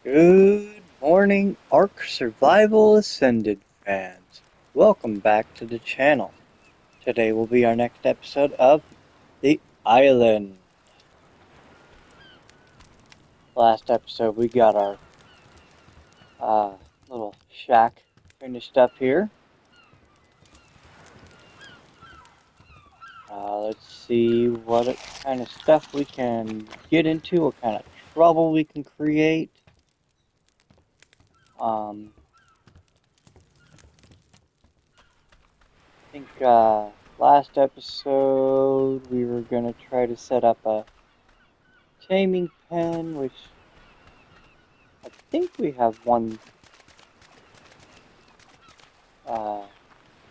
Good morning, ARK Survival Ascended fans. Welcome back to the channel. Today will be our next episode of The Island. Last episode we got our little shack finished up here. Let's see what kind of stuff we can get into, what kind of trouble we can create. I think last episode we were going to try to set up a taming pen, which I think we have one.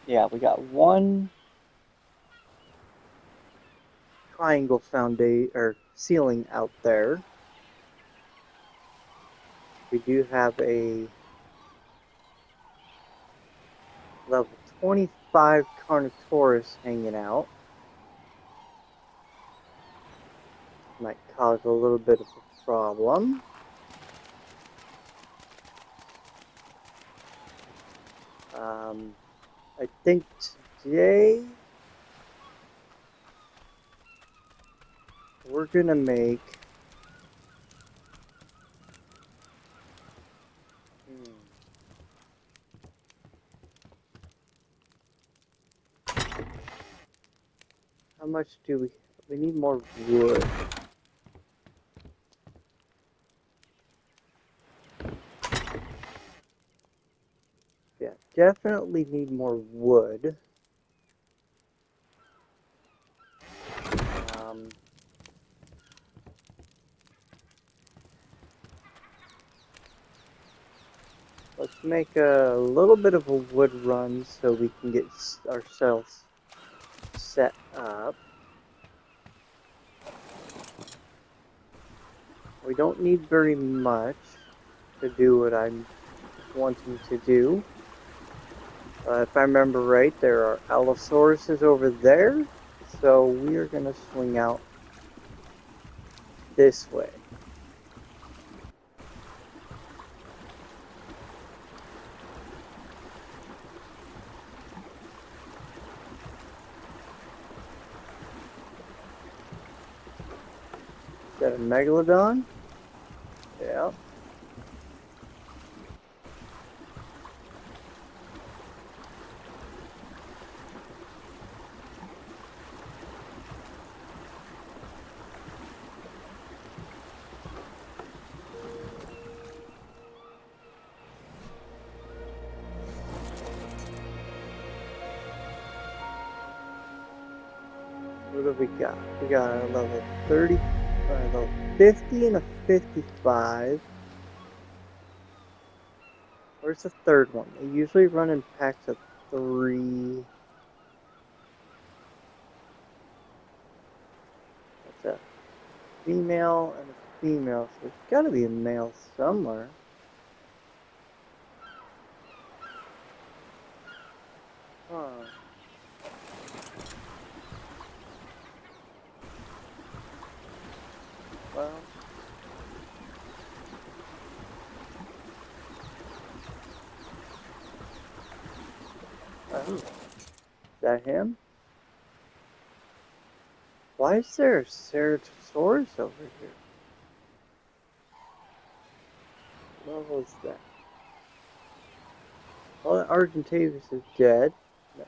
Yeah, we got one triangle foundation or ceiling out there. We do have a level 25 Carnotaurus hanging out. Might cause a little bit of a problem. I think today we're gonna make how much do we need more wood. Yeah, definitely need more wood. Let's make a little bit of a wood run so we can get ourselves set up. We don't need very much to do what I'm wanting to do. If I remember right, there are Allosauruses over there, so we are going to swing out this way. Is that a Megalodon? Yeah. What do we got? We got a level 30, a level 50 and a 55. Where's the third one? They usually run in packs of 3. That's a female and a female, so there's gotta be a male somewhere. Huh. Well. Oh. Is that him? Why is there a Ceratosaurus over here? What level is that? Well, the Argentavis is dead. That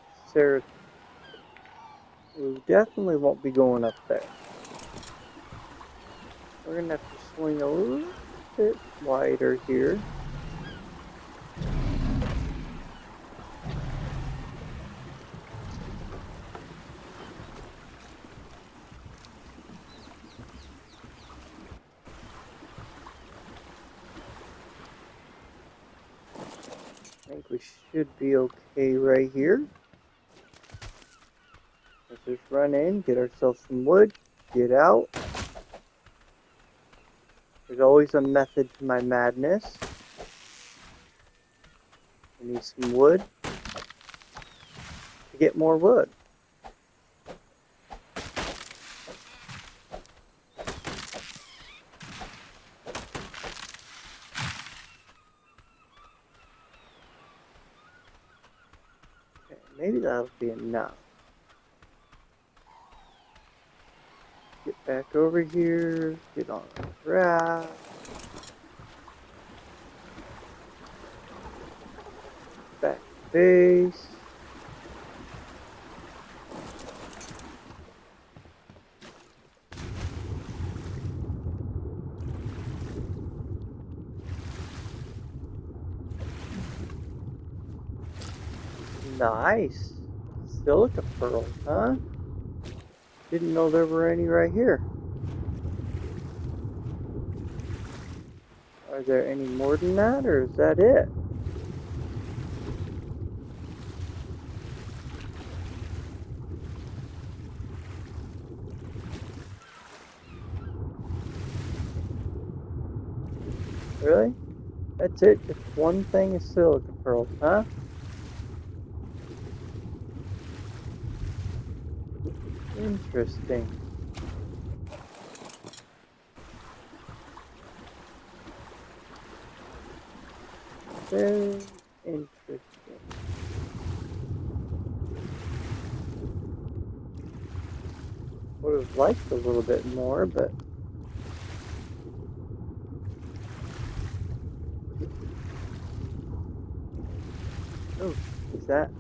we definitely won't be going up there. We're gonna have to swing a little bit wider here. I think we should be okay right here. Let's just run in, get ourselves some wood, get out. There's always a method to my madness. We need some wood to get more wood. Maybe that'll be enough. Get back over here, get on the raft. Back to base. Nice. Silica pearls, huh? Didn't know there were any right here. Are there any more than that, or is that it? Really? That's it? Just one thing of silica pearls, huh? Interesting. Very interesting. Would have liked a little bit more, but oh, is that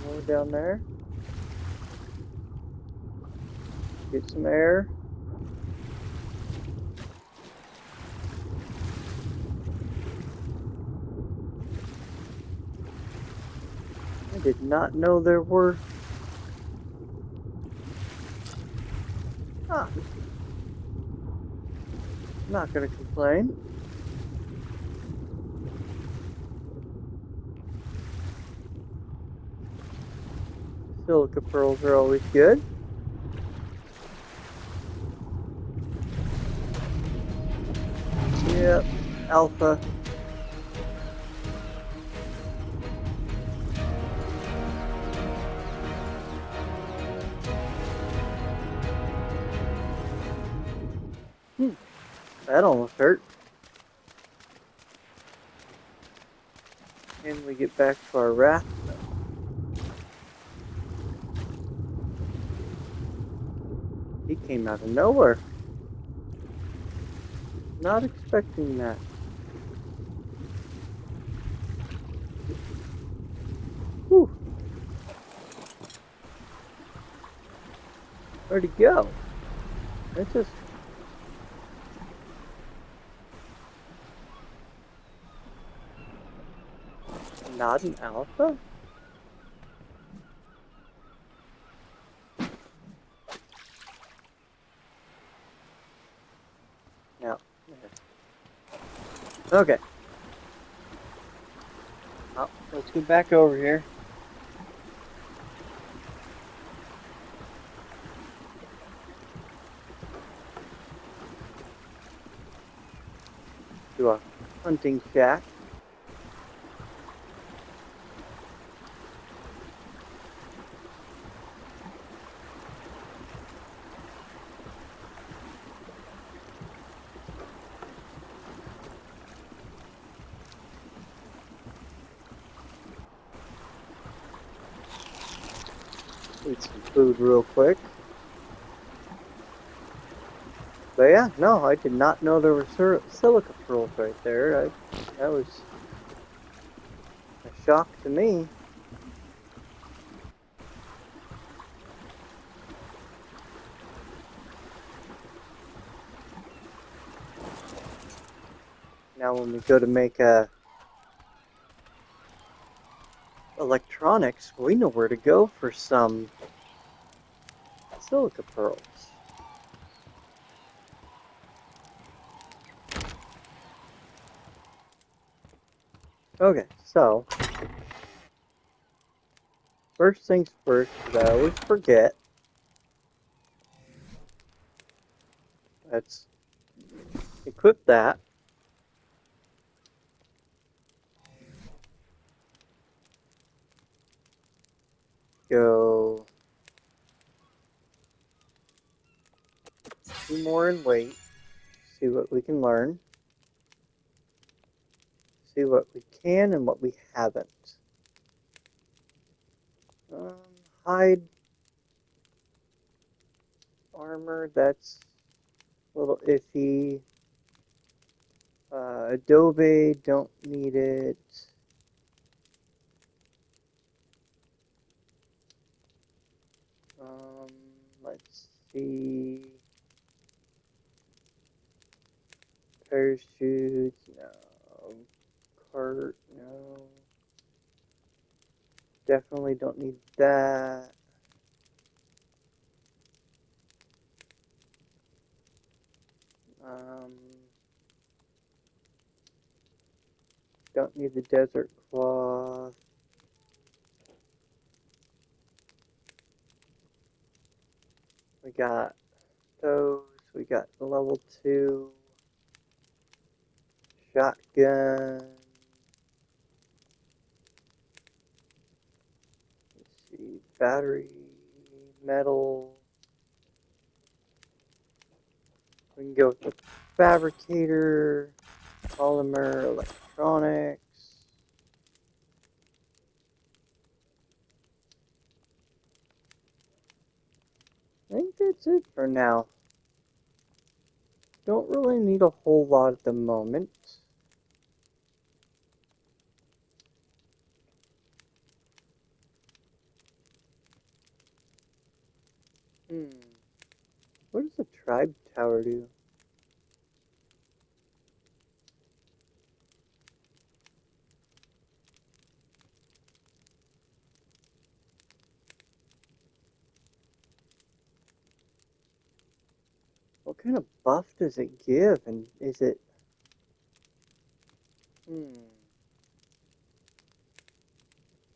more down there? Get some air. I did not know there were. Ah, not gonna complain. Silica pearls are always good. Yep, alpha. That almost hurt. And we get back to our raft. He came out of nowhere. Not expecting that. Whew. Where'd he go? It's just... not an alpha? No. Okay. Well, let's get back over here. To a hunting shack. Eat some food real quick. But yeah, no, I did not know there were silica pearls right there. That was a shock to me. Now when we go to make electronics, we know where to go for some silica pearls. Okay, so first things first, because I always forget. Let's equip that. Go 2 more and wait. See what we can learn. See what we can and what we haven't. Hide armor, that's a little iffy. Adobe, don't need it. Let's see. Parachutes, no. Cart, no. Definitely don't need that. Don't need the desert cloth. We got those. We got the level 2 shotgun. Let's see, battery, metal. We can go with the fabricator, polymer, electronics. I think that's it for now. Don't really need a whole lot at the moment. What does the tribe tower do? What kind of buff does it give? And is it...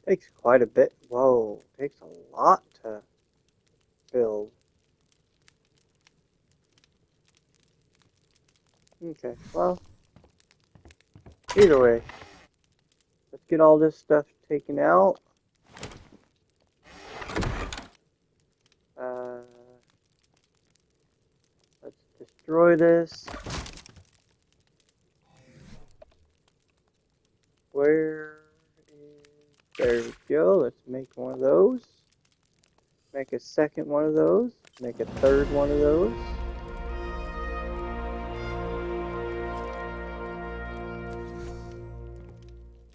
Takes quite a bit. Whoa, takes a lot to build. Okay, well, either way, let's get all this stuff taken out. Let's destroy this. Where is... There we go. Let's make one of those. Make a second one of those. Make a third one of those.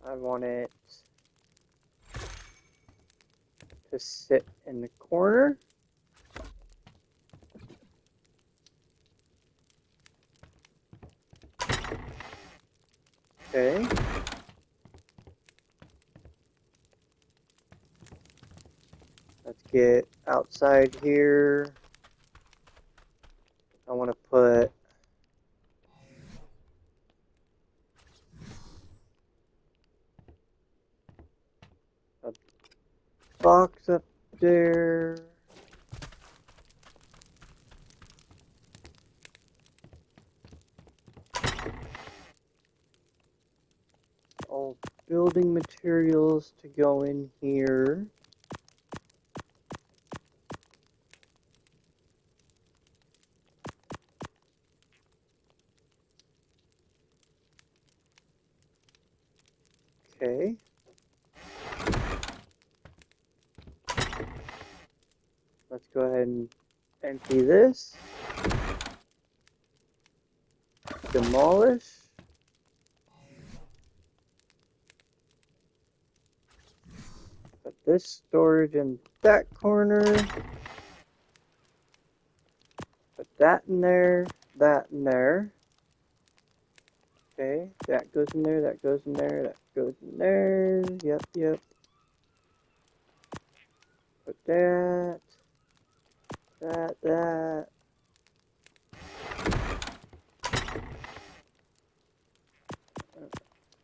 I want it to sit in the corner. Okay. Let's get outside here. I want to put a box up there. All building materials to go in here. Okay. Let's go ahead and empty this. Demolish. Put this storage in that corner. Put that in there. That in there. Okay, that goes in there, that goes in there, that goes in there. Yep, yep. Put that. That.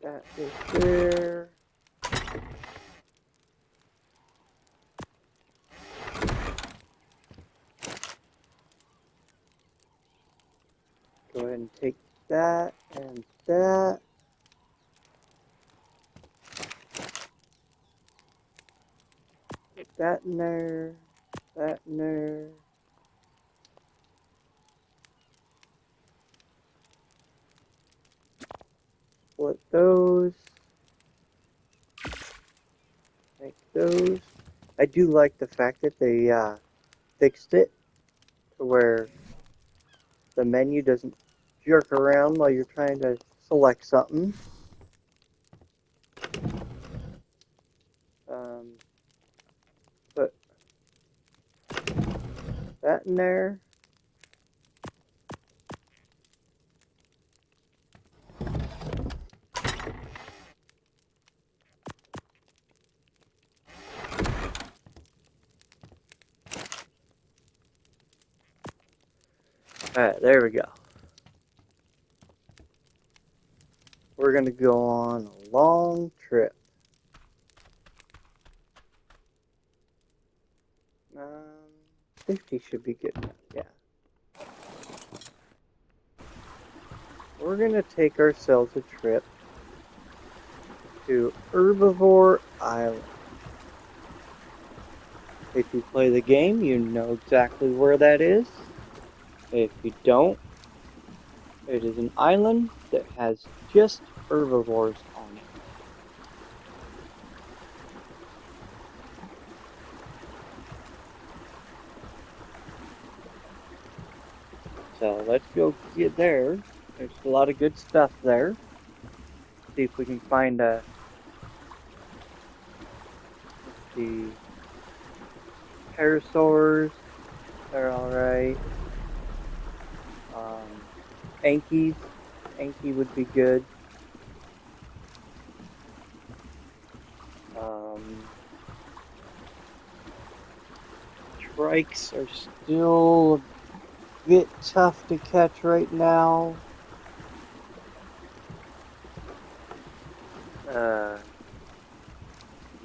That is there. Go ahead and take that and that. Put that in there. That in there. Split those. Make those. I do like the fact that they fixed it to where the menu doesn't jerk around while you're trying to select something. Put that in there. Alright, there we go. We're going to go on a long trip. 50 should be good enough, yeah. We're going to take ourselves a trip to Herbivore Island. If you play the game, you know exactly where that is. If you don't, it is an island that has just herbivores on it. So let's go get there. There's a lot of good stuff there. See if we can find a. Let's see. Parasaurs. They're alright. Ankies. Anki would be good. Trikes are still a bit tough to catch right now.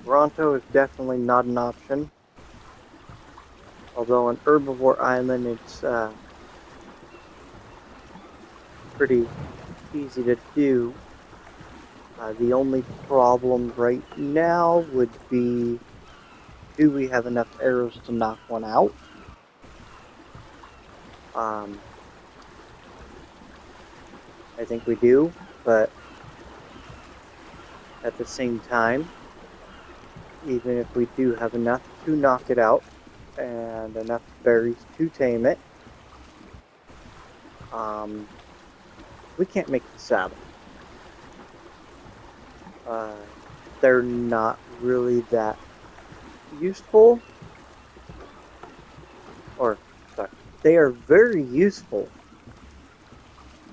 Bronto is definitely not an option. Although on Herbivore Island, it's pretty easy to do. The only problem right now would be, do we have enough arrows to knock one out? I think we do, but at the same time, even if we do have enough to knock it out and enough berries to tame it, we can't make the saddle. They're not really that useful. Or, sorry, they are very useful,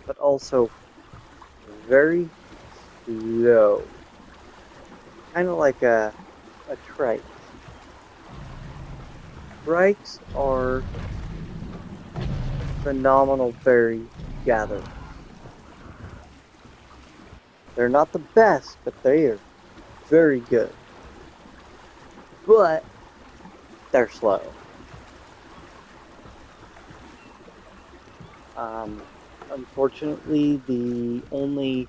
but also very slow. Kind of like a trike. Trikes are phenomenal berry gatherers. They're not the best, but they are very good. But they're slow. Unfortunately, the only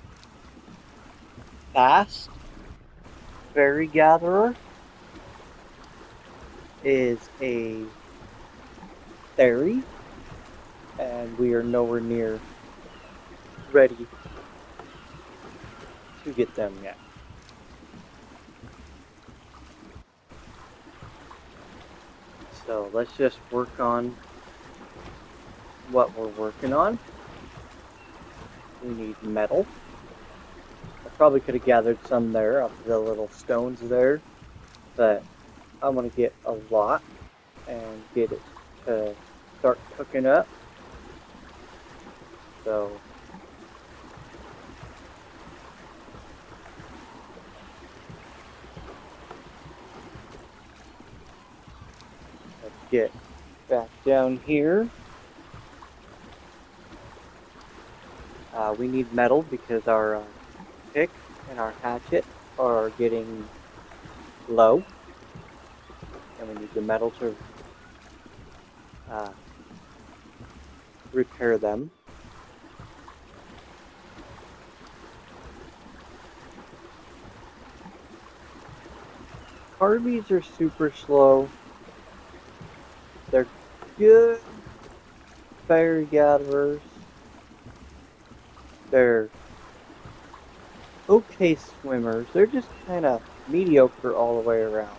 fast berry gatherer is a fairy, and we are nowhere near ready to get them yet. So let's just work on what we're working on. We need metal. I probably could have gathered some there off the little stones there, but I want to get a lot and get it to start cooking up. So let's get back down here. We need metal because our pick and our hatchet are getting low, and we need the metal to repair them. Carbies are super slow. They're good fire gatherers. They're okay swimmers. They're just kind of mediocre all the way around.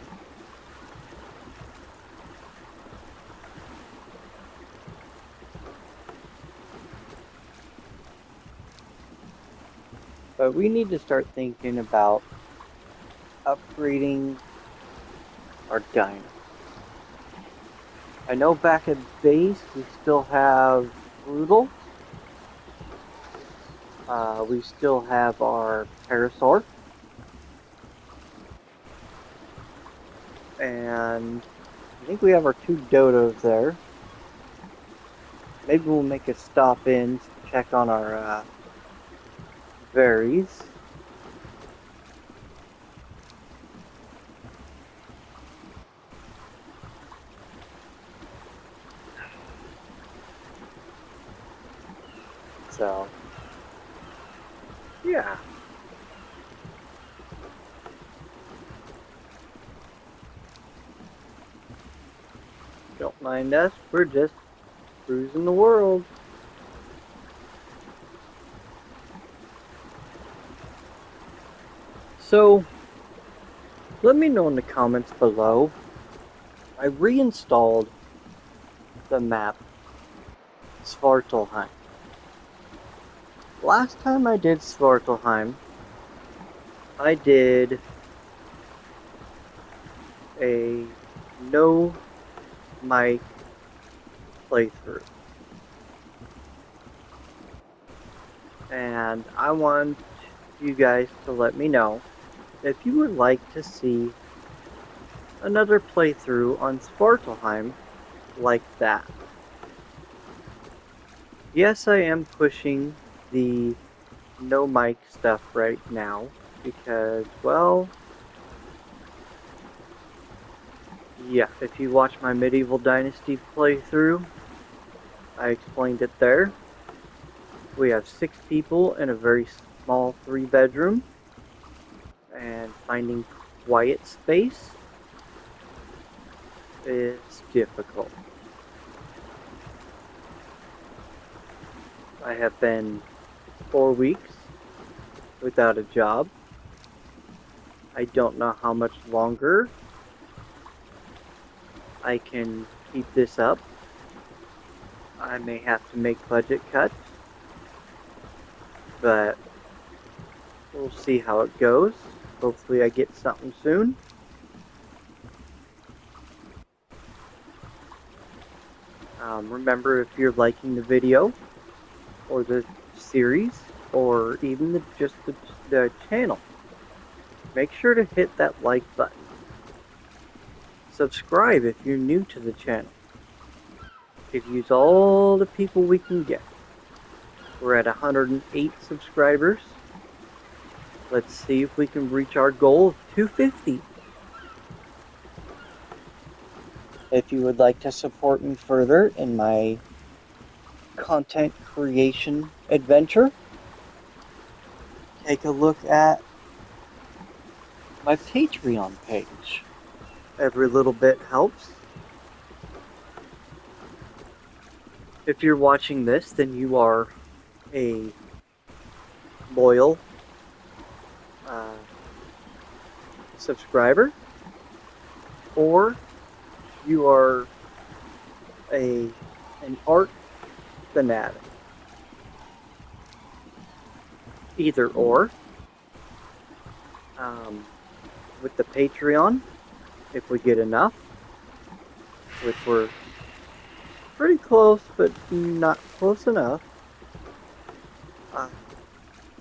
But we need to start thinking about upgrading our dino. I know back at base we still have Brutals. We still have our Parasaur. And I think we have our two Dodos there. Maybe we'll make a stop in to check on our Varies. So, yeah. Don't mind us. We're just cruising the world. So, let me know in the comments below. I reinstalled the map Svartalheim. Last time I did Svartalheim, I did a no mic playthrough. And I want you guys to let me know if you would like to see another playthrough on Svartalheim like that. Yes, I am pushing the no mic stuff right now because, well, yeah, if you watch my Medieval Dynasty playthrough, I explained it there. We have 6 people in a very small 3-bedroom, and finding quiet space is difficult. I have been 4 weeks without a job. I don't know how much longer I can keep this up. I may have to make budget cuts, but we'll see how it goes. Hopefully I get something soon. Remember, if you're liking the video or the series or even just the channel, make sure to hit that like button. Subscribe if you're new to the channel. Could use all the people we can get. We're at 108 subscribers. Let's see if we can reach our goal of 250. If you would like to support me further in my content creation adventure, take a look at my Patreon page. Every little bit helps. If you're watching this, then you are a loyal uh, subscriber, or you are an ARK fanatic. Either or. Um, with the Patreon, if we get enough, which we're pretty close, but not close enough. Uh,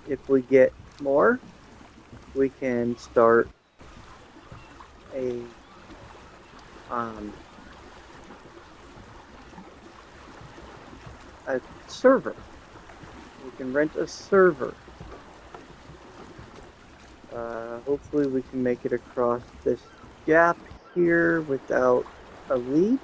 if we get more, we can start a um, a server. We can rent a server. Hopefully we can make it across this gap here without a lead.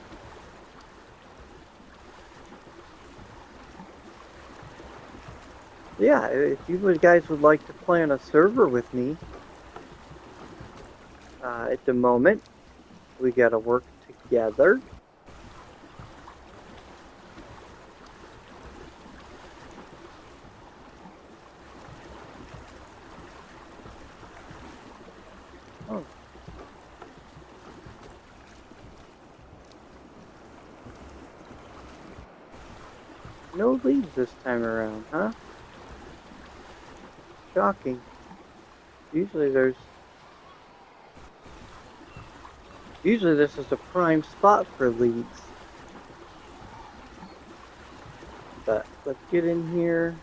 Yeah, if you guys would like to play on a server with me, at the moment, we gotta work together. Oh. No leads this time around, huh? Shocking. Usually this is a prime spot for leads. But let's get in here.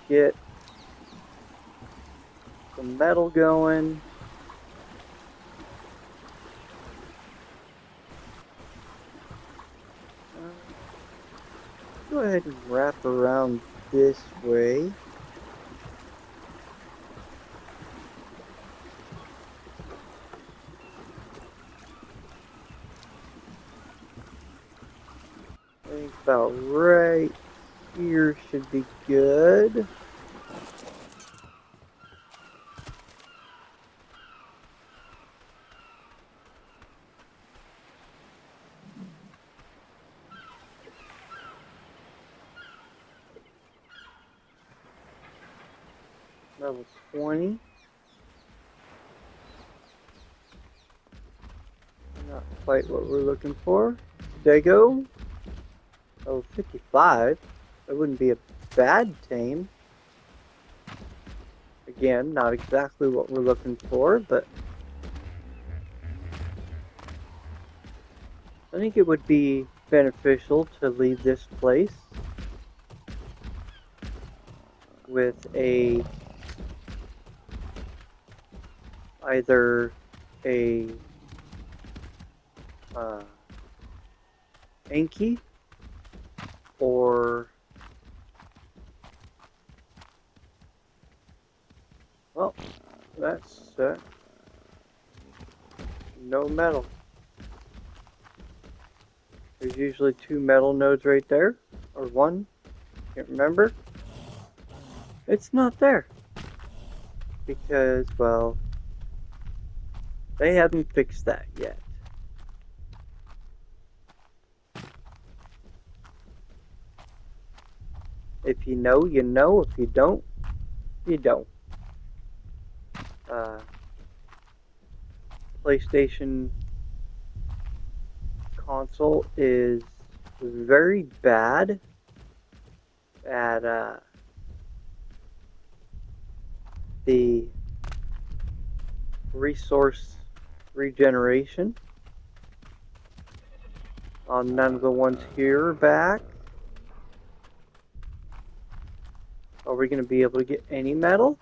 Get some metal going. Go ahead and wrap around this way. I think about right here should be good. Level 20. Not quite what we're looking for. Dago. Level 55. That wouldn't be a bad tame. Again, not exactly what we're looking for, but I think it would be beneficial to leave this place with either a Anki or, well, that's no metal. There's usually 2 metal nodes right there, or 1, can't remember. It's not there because, well, they haven't fixed that yet. If you know, you know. If you don't, you don't. PlayStation console is very bad at the resource regeneration. None of the ones here are back. Are we going to be able to get any metal?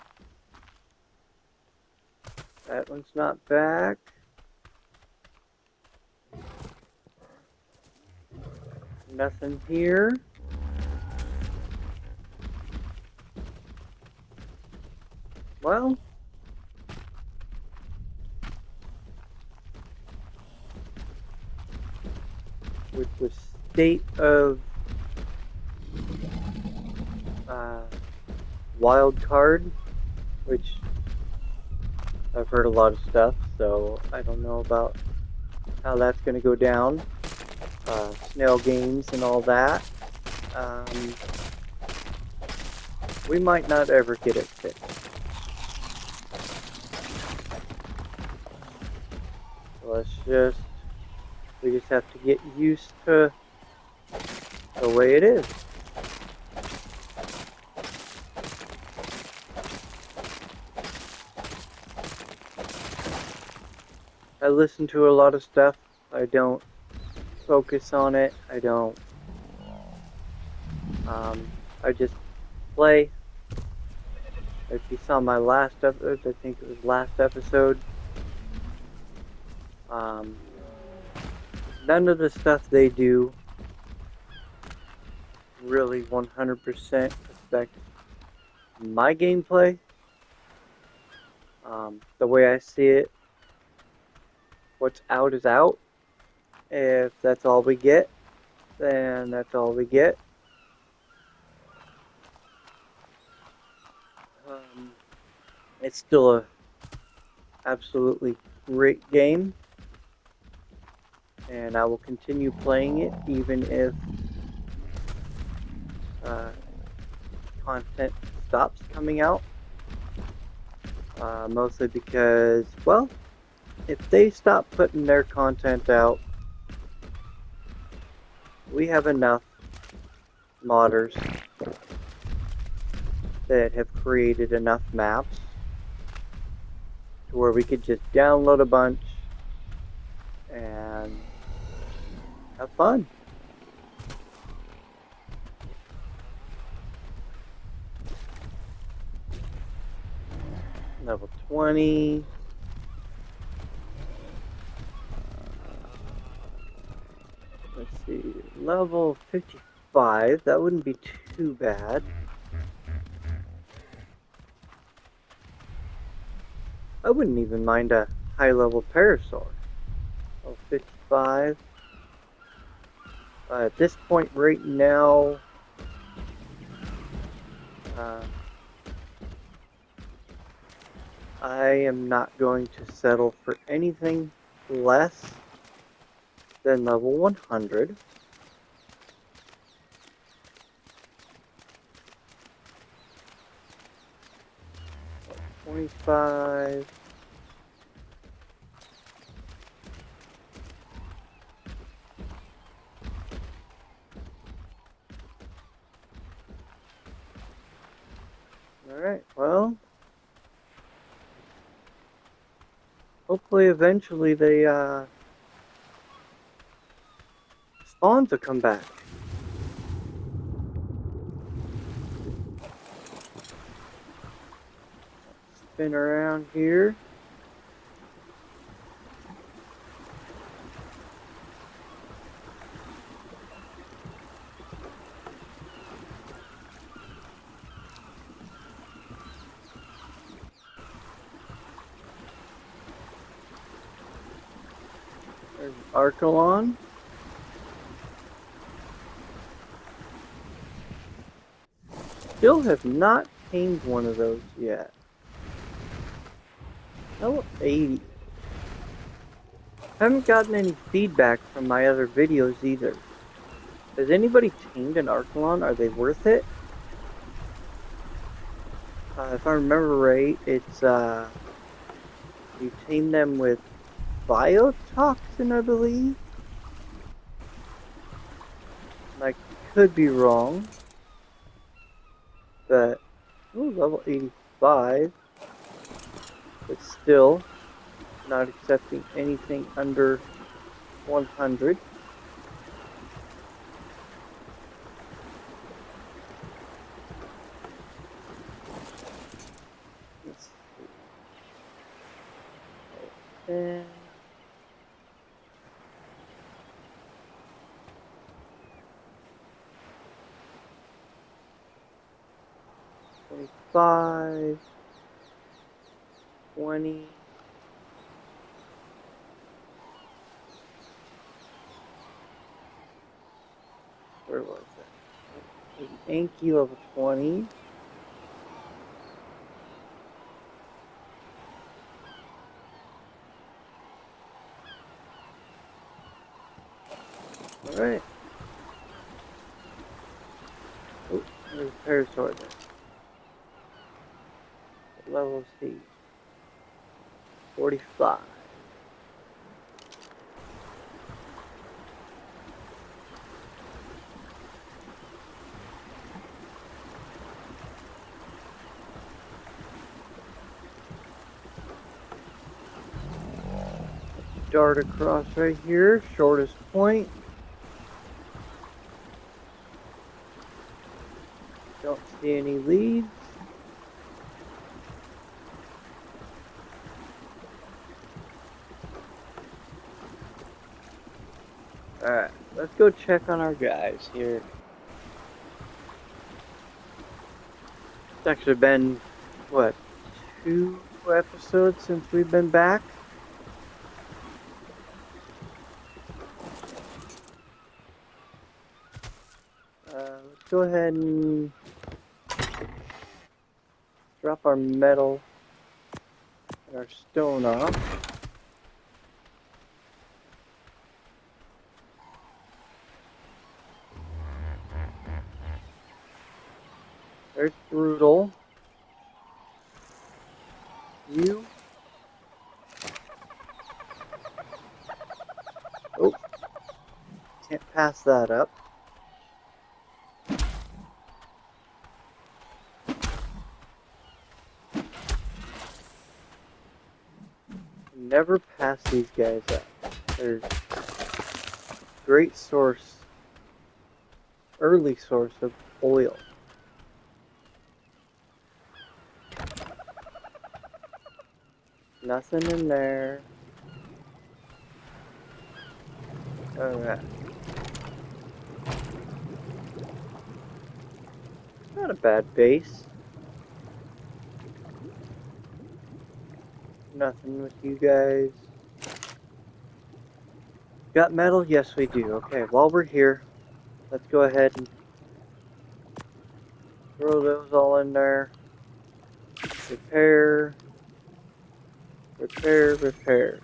That one's not back. Nothing here. Well, with the state of wild card, which I've heard a lot of stuff, so I don't know about how that's going to go down. Snail games and all that. We might not ever get it fixed. We just have to get used to the way it is. I listen to a lot of stuff. I don't focus on it. I don't. I just play. If you saw my last episode, I think it was last episode. None of the stuff they do really 100% affects my gameplay. The way I see it, what's out is out. If that's all we get, then that's all we get. It's still a absolutely great game, and I will continue playing it even if content stops coming out. Mostly because, well, if they stop putting their content out, we have enough modders that have created enough maps to where we could just download a bunch and have fun. Level 20. Let's see, level 55, that wouldn't be too bad. I wouldn't even mind a high-level parasaur. Level 55. At this point right now, I am not going to settle for anything less than level 100. Level 25. Alright, well, hopefully eventually the spawns will come back. Spin around here. There's Archelon. Still have not tamed one of those yet. Level 80. Haven't gotten any feedback from my other videos either. Has anybody tamed an Archelon? Are they worth it? If I remember right, it's you tame them with biotoxin, I believe. I could be wrong, but level 85, but still not accepting anything under 100. Let's see. And 25, 20. Where was that? Anki level 20. Alright. Oh, there's a Parasaur there. What level is he? 45. Dart across right here, shortest point. Don't see any leads. Alright, let's go check on our guys here. It's actually been, what, 2 episodes since we've been back? Let's go ahead and drop our metal and our stone off. There's Brutal. You. Oh. Can't pass that up. Never pass these guys up. They're great source, early source of oil. Nothing in there. Alright. Not a bad base. Nothing with you guys. Got metal? Yes, we do. Okay, while we're here, let's go ahead and throw those all in there. Repair. Repair, repair.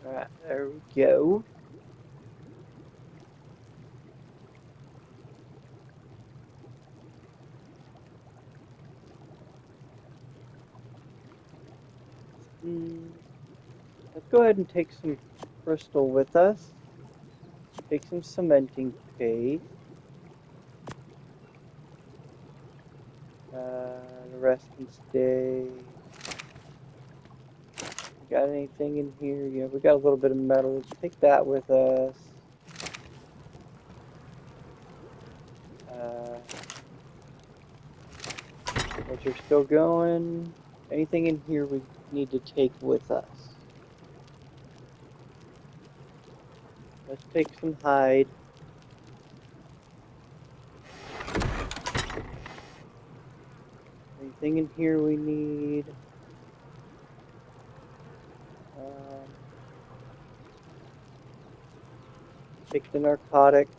Alright, there we go. Let's go ahead and take some crystal with us. Take some cementing paste. The rest can stay. Got anything in here? Yeah, we got a little bit of metal. Let's take that with us. Those are still going. Anything in here we need to take with us? Let's take some hide. Anything in here we need? Take the narcotics.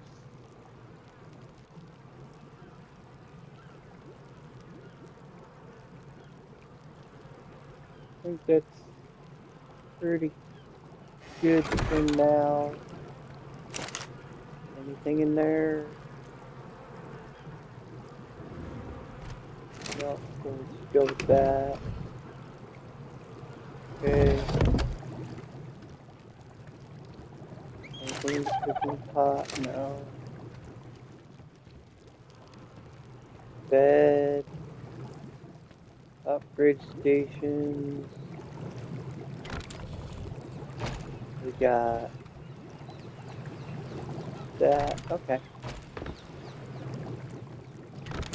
I think that's pretty good for now. Anything in there? No, so let's go with that. Okay. Anything in the cooking pot? No. Bed. Upgrade stations. We got that. Okay.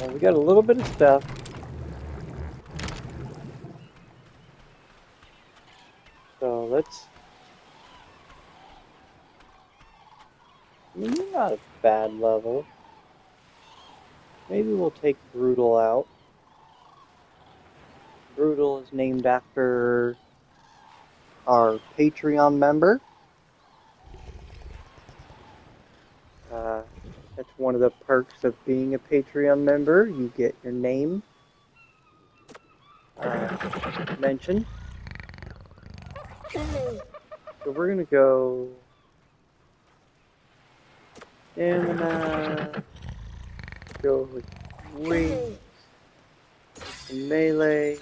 Well, we got a little bit of stuff. So let's... I mean, you're not a bad level. Maybe we'll take Brutal out. Brutal is named after our Patreon member. That's one of the perks of being a Patreon member. You get your name mentioned. So we're going to go stamina, go with weight, and melee.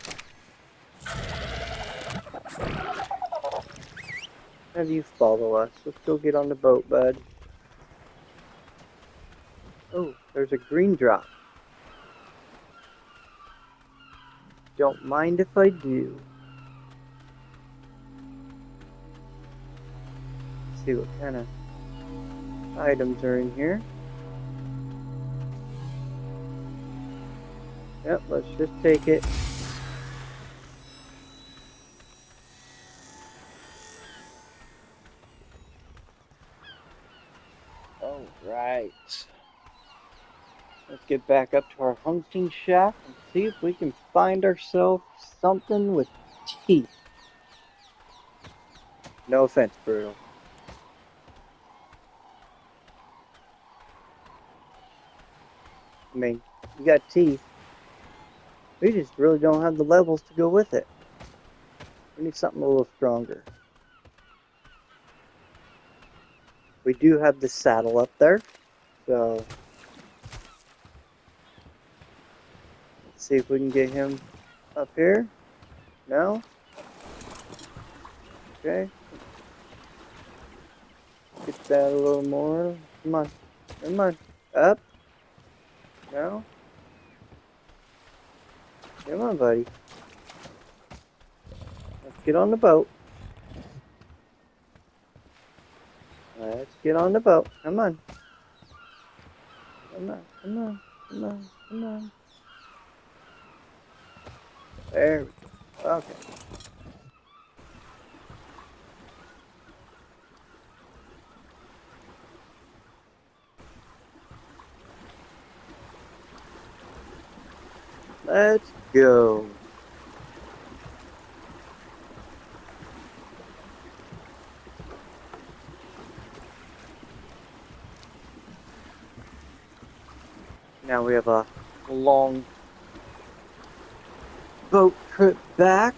Have you follow us. Let's go get on the boat, bud. Oh, there's a green drop. Don't mind if I do. Let's see what kind of items are in here. Yep, let's just take it. Alright. Let's get back up to our hunting shack and see if we can find ourselves something with teeth. No offense, Brutal. I mean, you got teeth. We just really don't have the levels to go with it. We need something a little stronger. We do have the saddle up there, so let's see if we can get him up here. No? Okay. that a little more. Come on. Come on. Up. No. Come on, buddy. Let's get on the boat. Let's get on the boat. Come on. Come on. Come on. Come on. Come on. There we go. Okay. Let's go. Now we have a long boat trip back.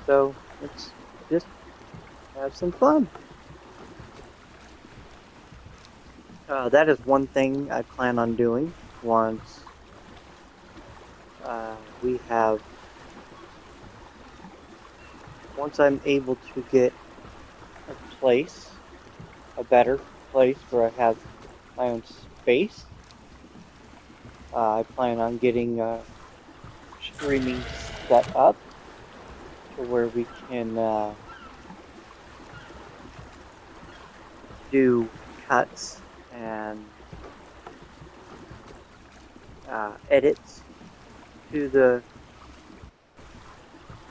So let's just have some fun. That is one thing I plan on doing once we have, once I'm able to get a place, a better place where I have my own space. I plan on getting streaming set up to where we can do cuts and edits to the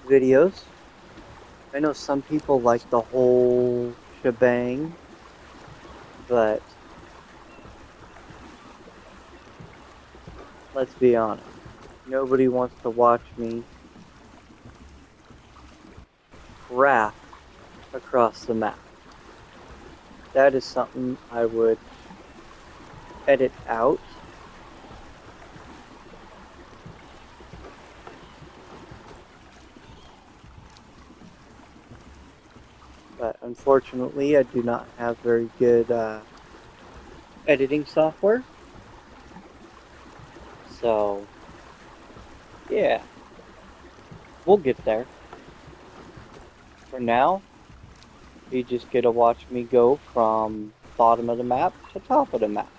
videos. I know some people like the whole shebang, but let's be honest, nobody wants to watch me raft across the map. That is something I would edit out. But unfortunately, I do not have very good editing software. So, yeah, we'll get there. For now, you just get to watch me go from bottom of the map to top of the map.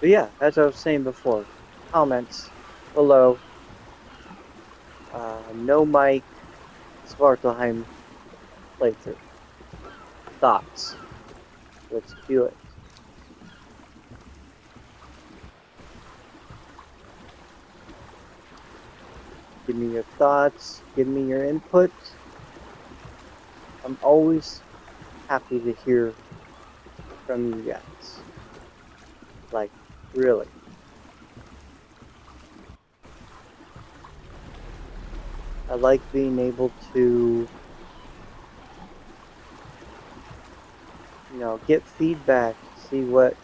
But yeah, as I was saying before, comments below. No Mike Svartalheim playthrough. Thoughts. Let's do it. Give me your thoughts. Give me your input. I'm always happy to hear from you guys. Like, really. I like being able to, get feedback, see what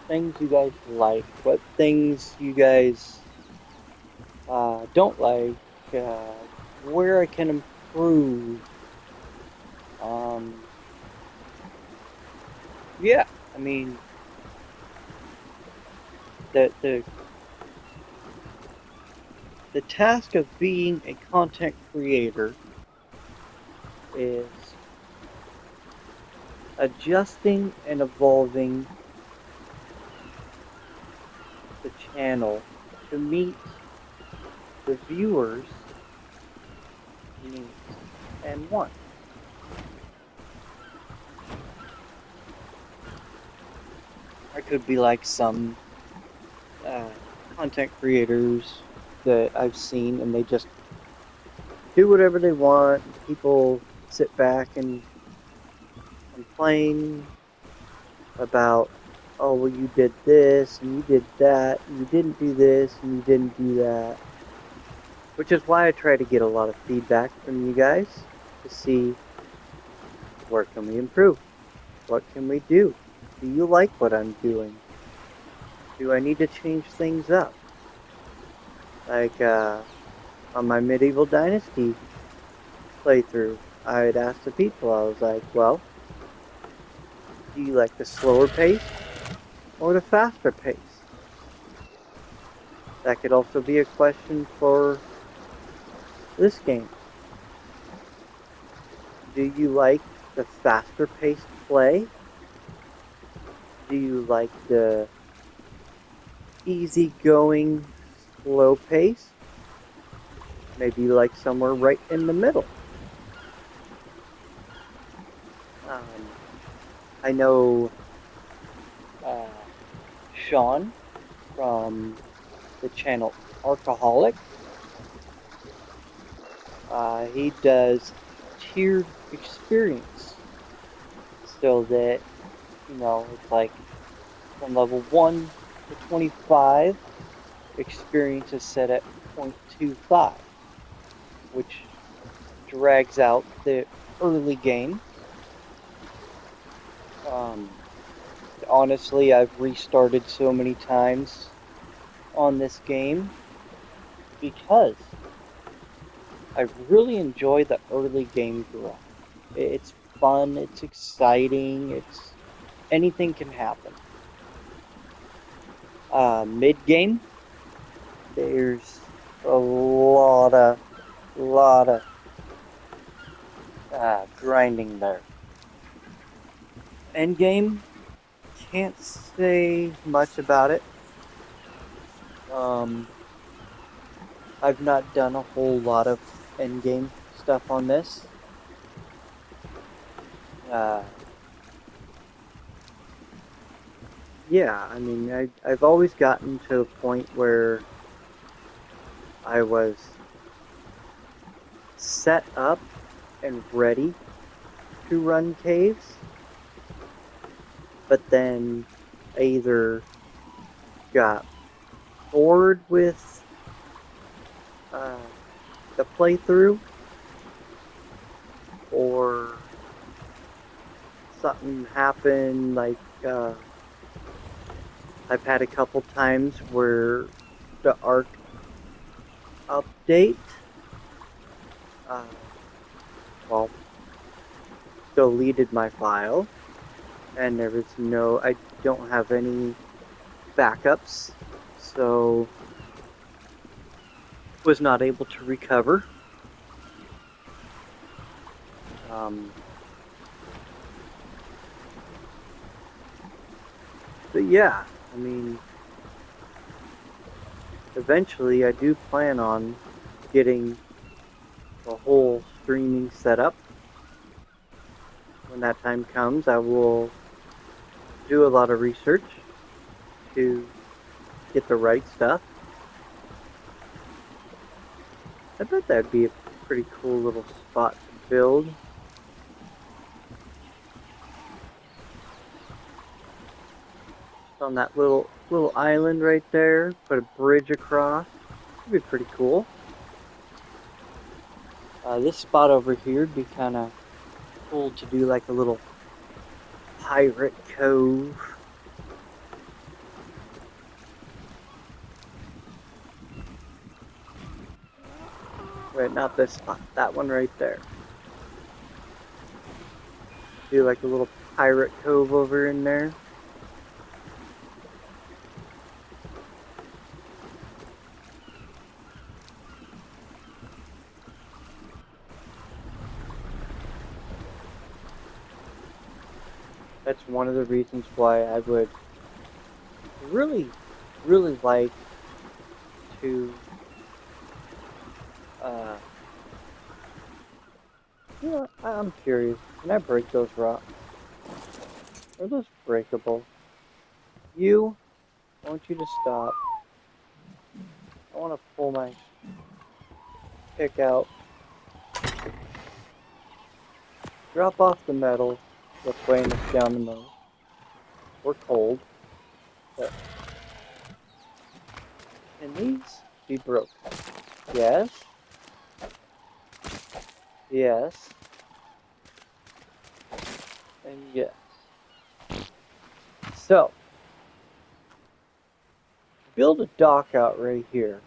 things you guys like, what things you guys don't like, where I can improve. Yeah, I mean, the the task of being a content creator is adjusting and evolving the channel to meet the viewers' needs and wants. I could be like some content creators that I've seen, and they just do whatever they want. People sit back and complain about, oh, well, you did this and you did that, and you didn't do this and you didn't do that. Which is why I try to get a lot of feedback from you guys to see where can we improve? What can we do? Do you like what I'm doing? Do I need to change things up? Like on my Medieval Dynasty playthrough, I'd asked the people, I was like, well, do you like the slower pace or the faster pace? That could also be a question for this game. Do you like the faster paced play? Do you like the easygoing, slow pace? Maybe like somewhere right in the middle. Um, I know uh, Sean from the channel Alcoholic. He does tiered experience so that, it's like from level 1 to 25, experience is set at 0.25, which drags out the early game. Um, Honestly, I've restarted so many times on this game because I really enjoy the early game grind. It's fun, it's exciting, it's anything can happen. Mid game, there's a lot of grinding there. End game, can't say much about it. Um, I've not done a whole lot of end game stuff on this. Uh, yeah, I mean, I've always gotten to a point where I was set up and ready to run caves, but then I either got bored with uh, the playthrough or something happened. Like I've had a couple times where the ARK update, uh, well, deleted my file, and there was no, I don't have any backups, so was not able to recover. Um, but yeah, I mean, eventually I do plan on getting the whole streaming set up. When that time comes, I will do a lot of research to get the right stuff. I bet that'd be a pretty cool little spot to build. Just on that little island right there, put a bridge across. That'd be pretty cool. This spot over here would be kind of cool to do like a little pirate cove. Right, not this spot, that one right there. Do like a little pirate cove over in there. That's one of the reasons why I would really, really like to, uh, I'm curious. Can I break those rocks? Are those breakable? I want you to stop. I want to pull my pick out, drop off the metal that's weighing us down the most. We're cold, but can these be broken? Yes, yes, and yes. So, build a dock out right here.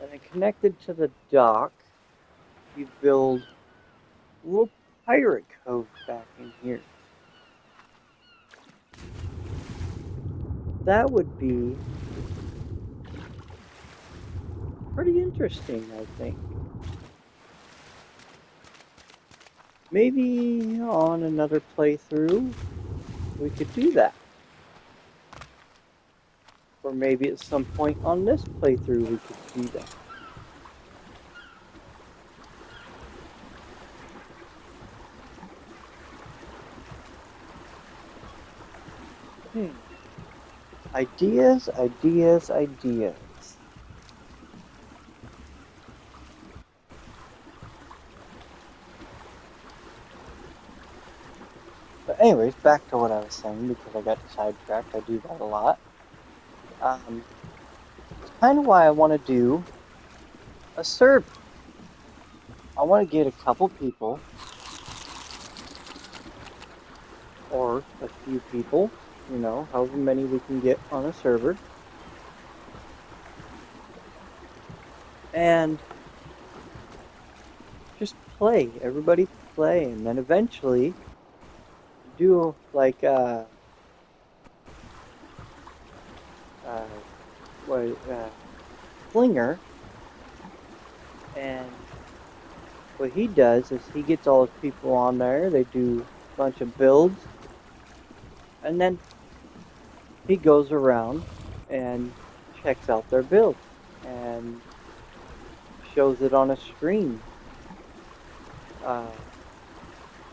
And then connected to the dock, you build a little pirate cove back in here. That would be pretty interesting, I think. Maybe on another playthrough, we could do that. Or maybe at some point on this playthrough, we could do that. Ideas, ideas, ideas. But anyways, back to what I was saying because I got sidetracked. I do that a lot. It's kind of why I want to do a server. I want to get a couple people or a few people, you know, however many we can get on a server. And just play. Everybody play. And then eventually do like Flinger. And what he does is he gets all his people on there. They do a bunch of builds. And then he goes around and checks out their builds and shows it on a stream. I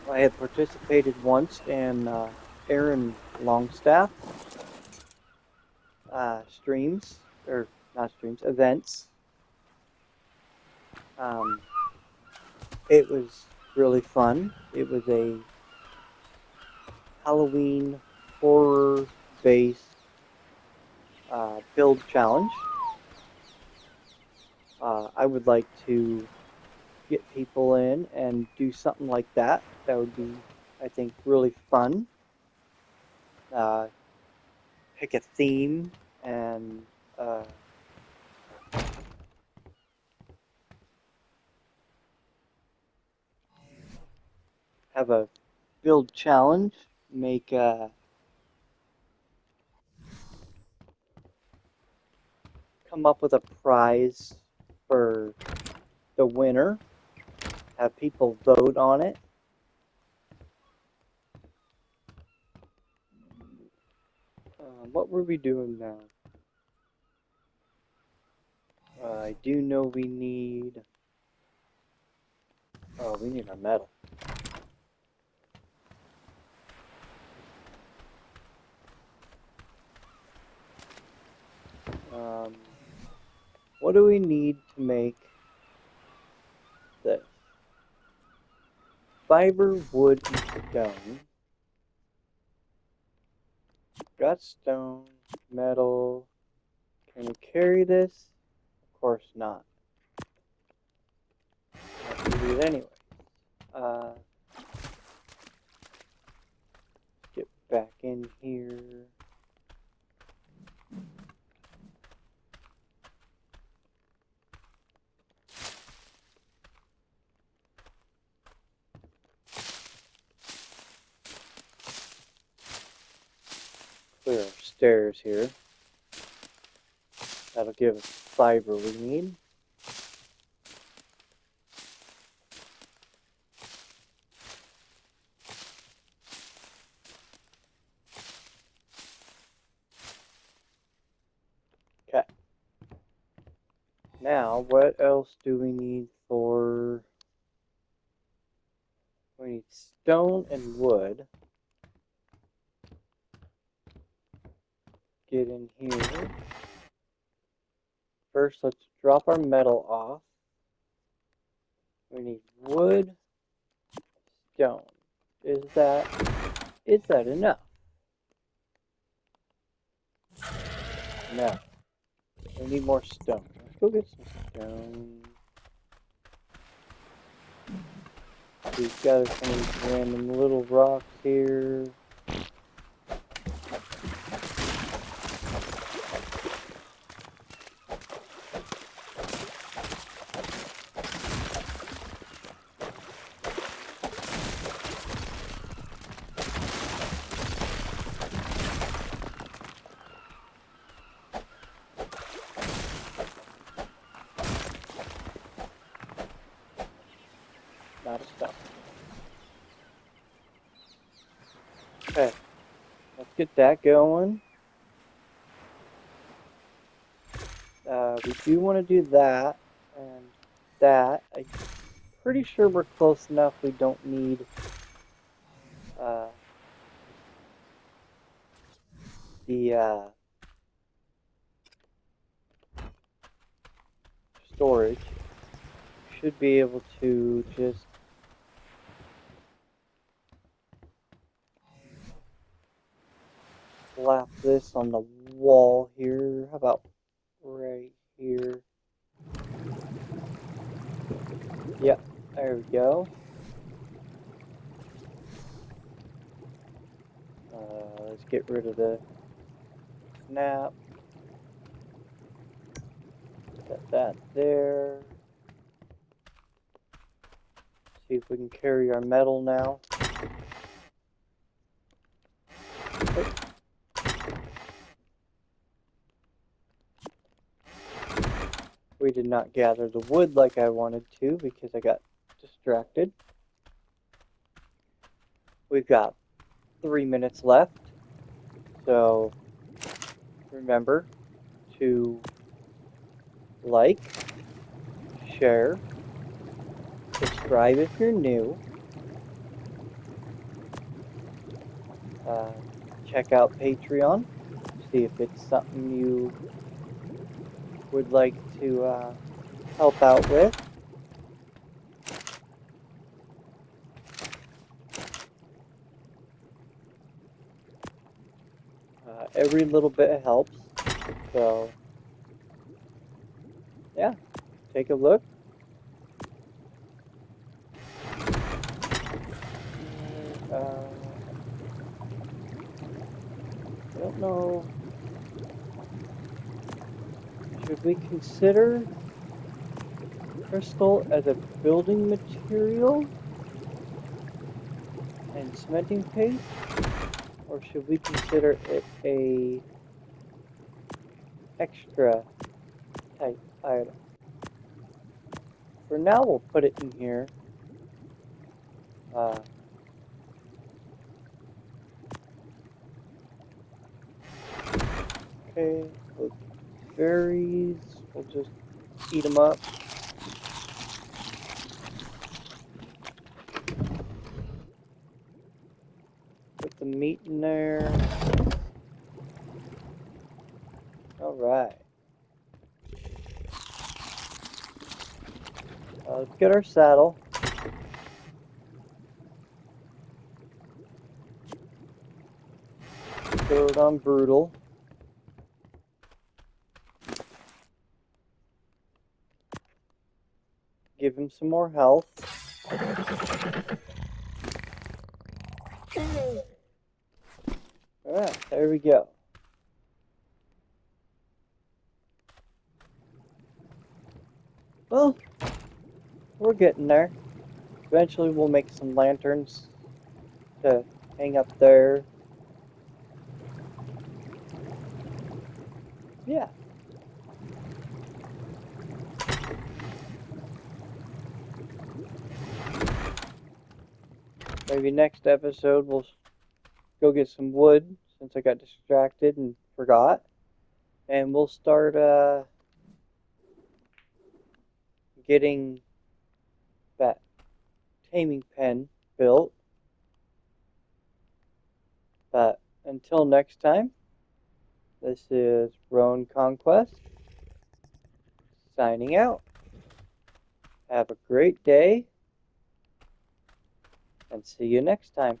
had participated once in Aaron Longstaff streams, or not streams, events. It was really fun. It was a Halloween horror-based build challenge. I would like to get people in and do something like that. That would be, I think, really fun. Pick a theme and have a build challenge. Make come up with a prize for the winner. Have people vote on it. What were we doing now? I do know we need... Oh, we need our metal. What do we need to make this? Fiber, wood, and stone. Got stone, metal. Can we carry this? Of course not. Have to do it anyway. Get back in here. Clear our stairs here. That'll give us the fiber we need. Okay. Now, what else do we need for... We need stone and wood. Get in here. First, let's drop our metal off. We need wood, stone. Is that enough? No. We need more stone. Let's go get some stone. We've got some of these random little rocks here. get that going. We do want to do that and that. I'm pretty sure we're close enough. We don't need the storage. Should be able to just slap this on the wall here. How about right here? Yep, there we go. Let's get rid of the snap. Set that there. See if we can carry our metal now. Oh. We did not gather the wood like I wanted to because I got distracted. We've got 3 minutes left. So remember to like, share, subscribe if you're new. Check out Patreon. See if it's something you would like to help out with. Every little bit helps. So, yeah, take a look. I don't know. Should we consider crystal as a building material and cementing paste? Or should we consider it a extra type item? For now, we'll put it in here. Okay, those berries, we'll just eat them up. Put the meat in there. Alright. Let's get our saddle. Throw it on brutal. Give him some more health. Alright, there we go. Well, we're getting there. Eventually we'll make some lanterns to hang up there. Yeah. Maybe next episode we'll go get some wood since I got distracted and forgot. And we'll start getting that taming pen built. But until next time, this is Roan Conquest signing out. Have a great day and see you next time.